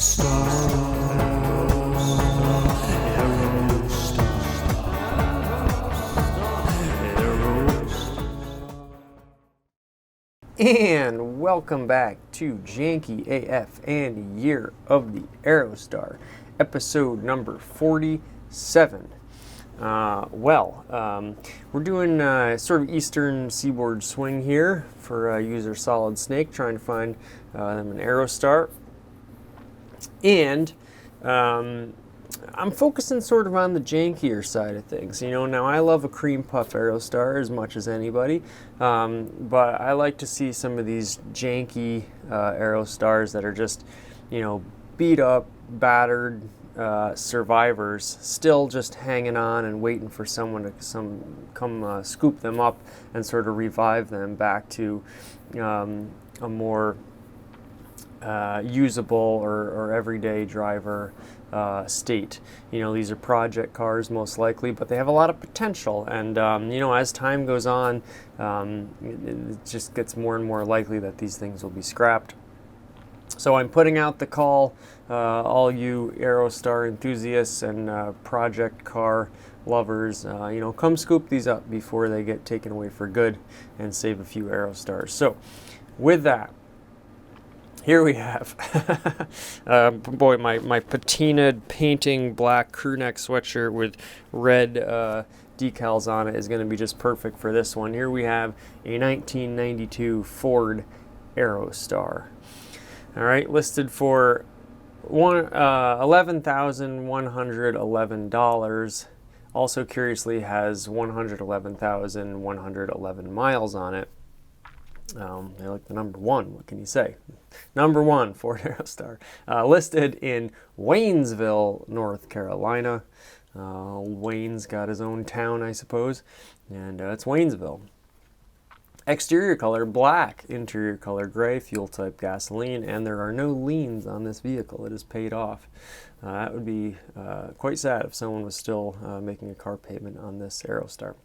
And welcome back to Janky AF and Year of the Aerostar, episode number 47. We're doing sort of eastern seaboard swing here for user Solid Snake, trying to find them an Aerostar. And I'm focusing sort of on the jankier side of things. You know, now I love a cream puff Aerostar as much as anybody, but I like to see some of these janky Aerostars that are just, you know, beat up, battered survivors, still just hanging on and waiting for someone to come scoop them up and sort of revive them back to a more usable or everyday driver state. You know, these are project cars most likely, but they have a lot of potential, and you know, as time goes on, it just gets more and more likely that these things will be scrapped. So I'm putting out the call, all you Aerostar enthusiasts and project car lovers, you know, come scoop these up before they get taken away for good and save a few Aerostars. So with that, here we have, boy, my patinaed painting black crew neck sweatshirt with red decals on it is going to be just perfect for this one. Here we have a 1992 Ford Aerostar. All right, listed for $11,111. Also, curiously, has 111,111 miles on it. They like the number one. What can you say? Number one, Ford Aerostar. Listed in Waynesville, North Carolina. Wayne's got his own town, I suppose, and it's Waynesville. Exterior color black, interior color gray, fuel type gasoline, and there are no liens on this vehicle. It is paid off. That would be quite sad if someone was still making a car payment on this Aerostar.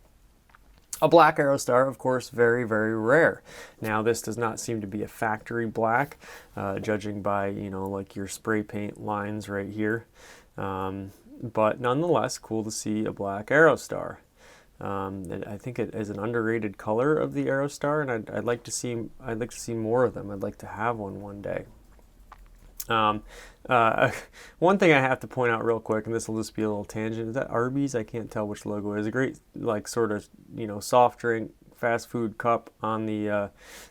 A black Aerostar, of course, very, very rare. Now, this does not seem to be a factory black, judging by, you know, like your spray paint lines right here. But nonetheless, cool to see a black Aerostar. I think it is an underrated color of the Aerostar, and I'd like to see more of them. I'd like to have one day. One thing I have to point out real quick, and this will just be a little tangent, is that Arby's? I can't tell which logo it is. A great, like, sort of, you know, soft drink, fast food cup on the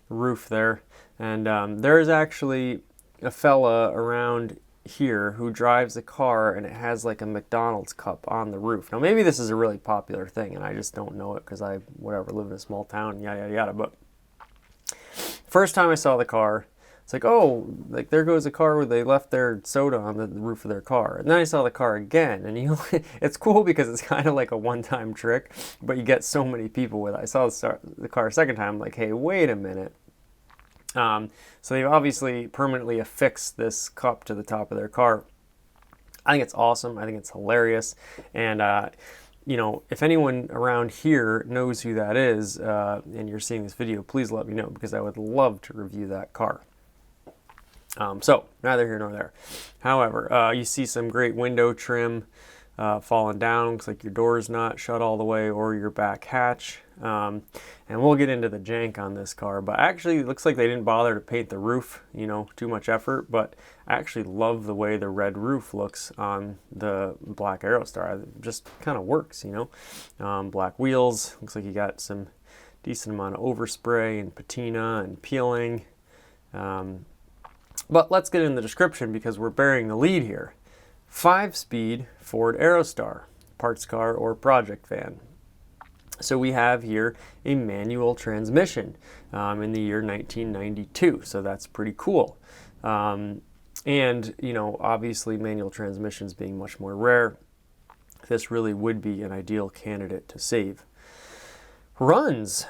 roof there. And there is actually a fella around here who drives a car, and it has like a McDonald's cup on the roof. Now, maybe this is a really popular thing, and I just don't know it because I, live in a small town, yada, yada, yada. But first time I saw the car, it's like, oh, like there goes a car where they left their soda on the roof of their car. And then I saw the car again, and it's cool because it's kind of like a one-time trick, but you get so many people with it. I saw the car a second time, like, hey, wait a minute. So they've obviously permanently affixed this cup to the top of their car. I think it's awesome. I think it's hilarious. And, you know, if anyone around here knows who that is, and you're seeing this video, please let me know, because I would love to review that car. So, neither here nor there. However, you see some great window trim falling down. Looks like your door's not shut all the way, or your back hatch. And we'll get into the jank on this car, but actually it looks like they didn't bother to paint the roof, you know, too much effort, but I actually love the way the red roof looks on the black Aerostar. It just kind of works, you know. Black wheels, looks like you got some decent amount of overspray and patina and peeling. But let's get in the description, because we're bearing the lead here. 5-speed Ford Aerostar, parts car or project van. So we have here a manual transmission in the year 1992, so that's pretty cool. And, you know, obviously manual transmissions being much more rare, this really would be an ideal candidate to save. Runs,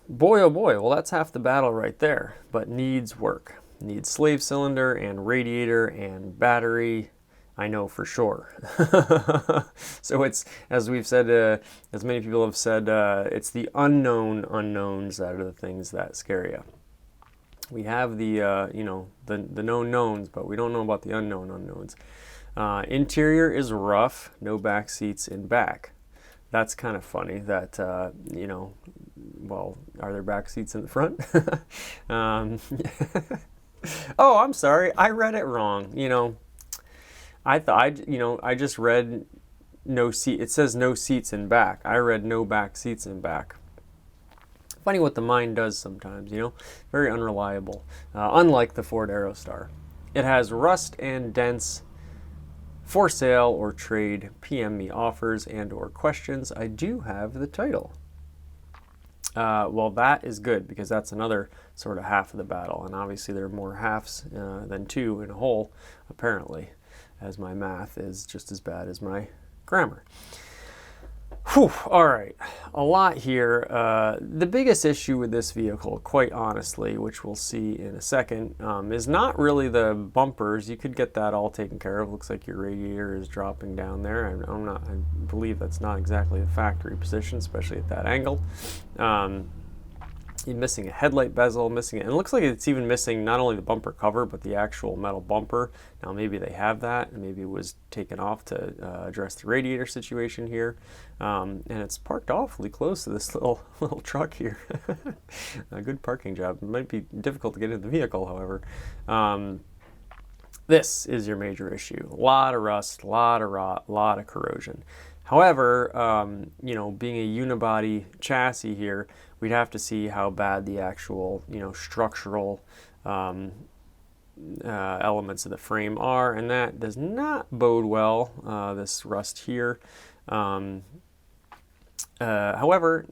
boy oh boy, well that's half the battle right there, but needs work. Needs slave cylinder and radiator and battery, I know for sure. So it's, as we've said, as many people have said, it's the unknown unknowns that are the things that scare you. We have the the known knowns, but we don't know about the unknown unknowns. Interior is rough, no back seats in back. That's kind of funny that, well, are there back seats in the front? um, oh, I'm sorry. I read it wrong. I just read no seat. It says no seats in back. I read no back seats in back. Funny what the mind does sometimes, very unreliable. Unlike the Ford Aerostar. It has rust and dents. For sale or trade, PM me offers and or questions. I do have the title. Well, that is good because that's another sort of half of the battle. And obviously there are more halves than two in a whole, apparently, as my math is just as bad as my grammar. Whew, all right, a lot here. The biggest issue with this vehicle, quite honestly, which we'll see in a second, is not really the bumpers. You could get that all taken care of. Looks like your radiator is dropping down there. I believe that's not exactly the factory position, especially at that angle. You're missing a headlight bezel, missing it. And it looks like it's even missing not only the bumper cover, but the actual metal bumper. Now maybe they have that, and maybe it was taken off to address the radiator situation here. And it's parked awfully close to this little truck here. A good parking job. It might be difficult to get into the vehicle, however. This is your major issue. A lot of rust, a lot of rot, a lot of corrosion. However, being a unibody chassis here, we'd have to see how bad the actual, structural elements of the frame are, and that does not bode well, this rust here. However,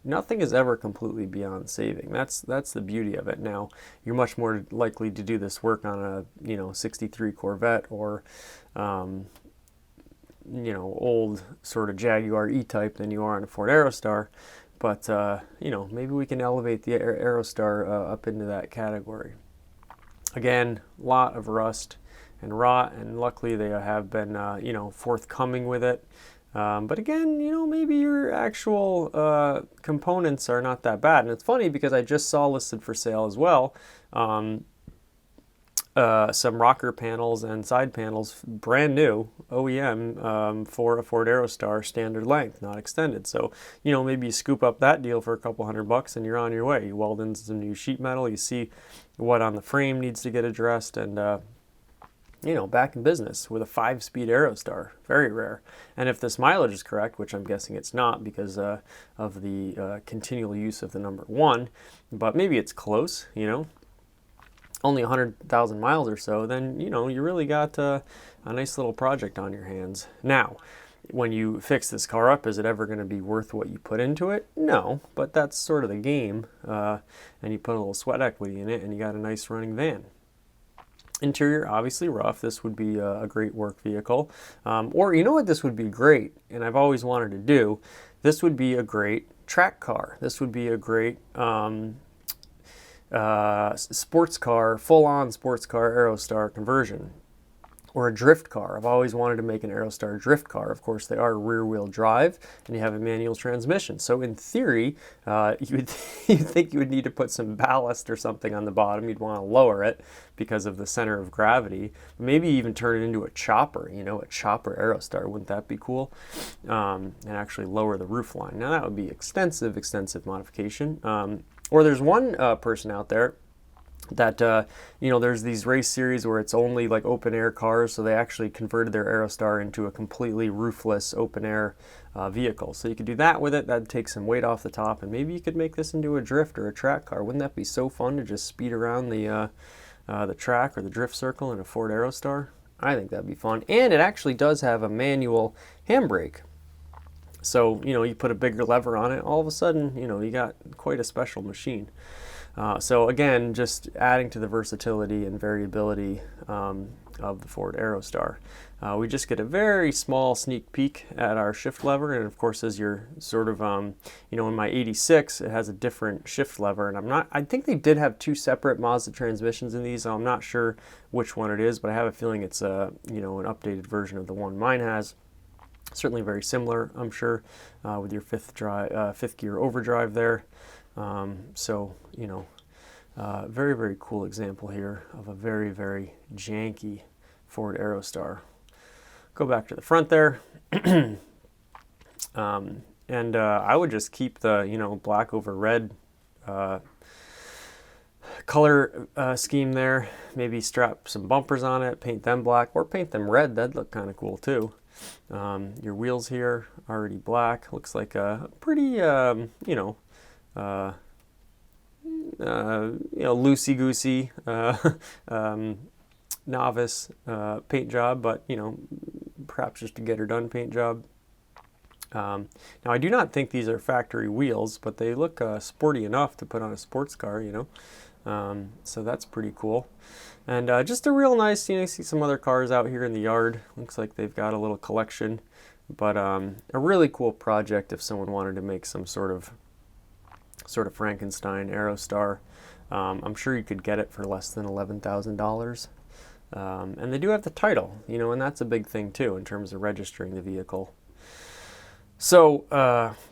nothing is ever completely beyond saving. That's the beauty of it. Now, you're much more likely to do this work on a, 63 Corvette or, old sort of Jaguar E-Type than you are on a Ford Aerostar. But, maybe we can elevate the Aerostar up into that category. Again, a lot of rust and rot, and luckily they have been, forthcoming with it. But again, maybe your actual components are not that bad. And it's funny because I just saw listed for sale as well some rocker panels and side panels, brand new, OEM, for a Ford Aerostar standard length, not extended. So, maybe you scoop up that deal for a couple $100 and you're on your way. You weld in some new sheet metal, you see what on the frame needs to get addressed, and, back in business with a 5-speed Aerostar. Very rare. And if this mileage is correct, which I'm guessing it's not because of the continual use of the number 1, but maybe it's close, only 100,000 miles or so, then, you really got a nice little project on your hands. Now, when you fix this car up, is it ever going to be worth what you put into it? No, but that's sort of the game. And you put a little sweat equity in it, and you got a nice running van. Interior, obviously rough. This would be a great work vehicle. Or you know what this would be great, and I've always wanted to do? This would be a great track car. This would be a great sports car, full-on sports car Aerostar conversion, or a drift car. I've always wanted to make an Aerostar drift car. Of course, they are rear-wheel drive, and you have a manual transmission. So in theory, you'd think you would need to put some ballast or something on the bottom. You'd want to lower it because of the center of gravity. Maybe even turn it into a chopper, a chopper Aerostar. Wouldn't that be cool? And actually lower the roof line. Now that would be extensive modification. Or there's one person out there that, there's these race series where it's only like open air cars, so they actually converted their Aerostar into a completely roofless open air vehicle. So you could do that with it. That'd take some weight off the top, and maybe you could make this into a drift or a track car. Wouldn't that be so fun to just speed around the track or the drift circle in a Ford Aerostar? I think that'd be fun. And it actually does have a manual handbrake. So, you put a bigger lever on it, all of a sudden, you got quite a special machine. So again, just adding to the versatility and variability of the Ford Aerostar. We just get a very small sneak peek at our shift lever, and of course, as you're sort of, in my 86, it has a different shift lever, and I think they did have 2 separate Mazda transmissions in these, so I'm not sure which one it is, but I have a feeling it's an updated version of the one mine has. Certainly very similar, I'm sure, with your fifth gear overdrive there. So, Very, very cool example here of a very, very janky Ford Aerostar. Go back to the front there. And I would just keep the, black over red color scheme there. Maybe strap some bumpers on it, paint them black, or paint them red. That'd look kind of cool too. Your wheels here already black. Looks like a pretty, loosey-goosey novice paint job, but perhaps just a get-her-done paint job. Now, I do not think these are factory wheels, but they look sporty enough to put on a sports car, so that's pretty cool. And just a real nice, you see some other cars out here in the yard. Looks like they've got a little collection, but a really cool project if someone wanted to make some sort of Frankenstein Aerostar. I'm sure you could get it for less than $11,000. And they do have the title, and that's a big thing too in terms of registering the vehicle. So,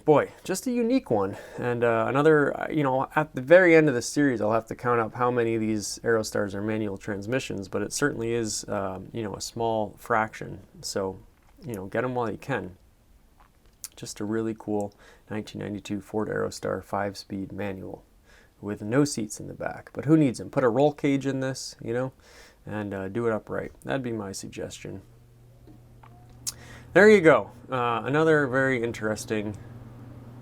boy, just a unique one. And another, at the very end of the series, I'll have to count up how many of these Aerostars are manual transmissions, but it certainly is, a small fraction. So, get them while you can. Just a really cool 1992 Ford Aerostar 5-speed manual with no seats in the back. But who needs them? Put a roll cage in this, and do it upright. That'd be my suggestion. There you go. Another very interesting,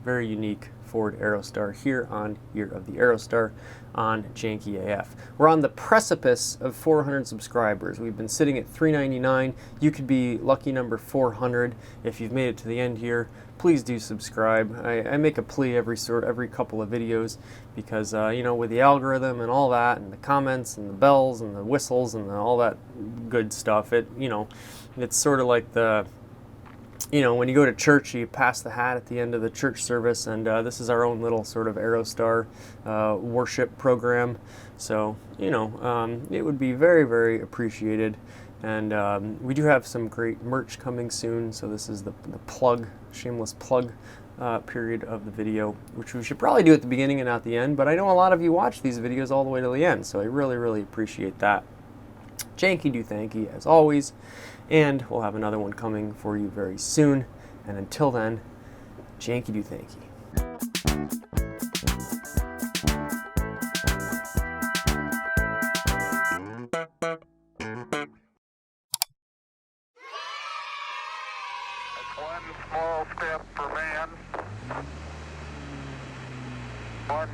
very unique Ford Aerostar here on Year of the Aerostar on Janky AF. We're on the precipice of 400 subscribers. We've been sitting at 399. You could be lucky number 400 if you've made it to the end here. Please do subscribe. I make a plea every couple of videos because with the algorithm and all that, and the comments and the bells and the whistles and all that good stuff, it's sort of like the when you go to church, you pass the hat at the end of the church service, and this is our own little sort of Aerostar worship program. So, it would be very, very appreciated. And we do have some great merch coming soon, so this is the plug, shameless plug period of the video, which we should probably do at the beginning and not the end, but I know a lot of you watch these videos all the way to the end, so I really, really appreciate that. Janky do thanky, as always. And we'll have another one coming for you very soon. And until then, Janky do thanky. One small step for man, one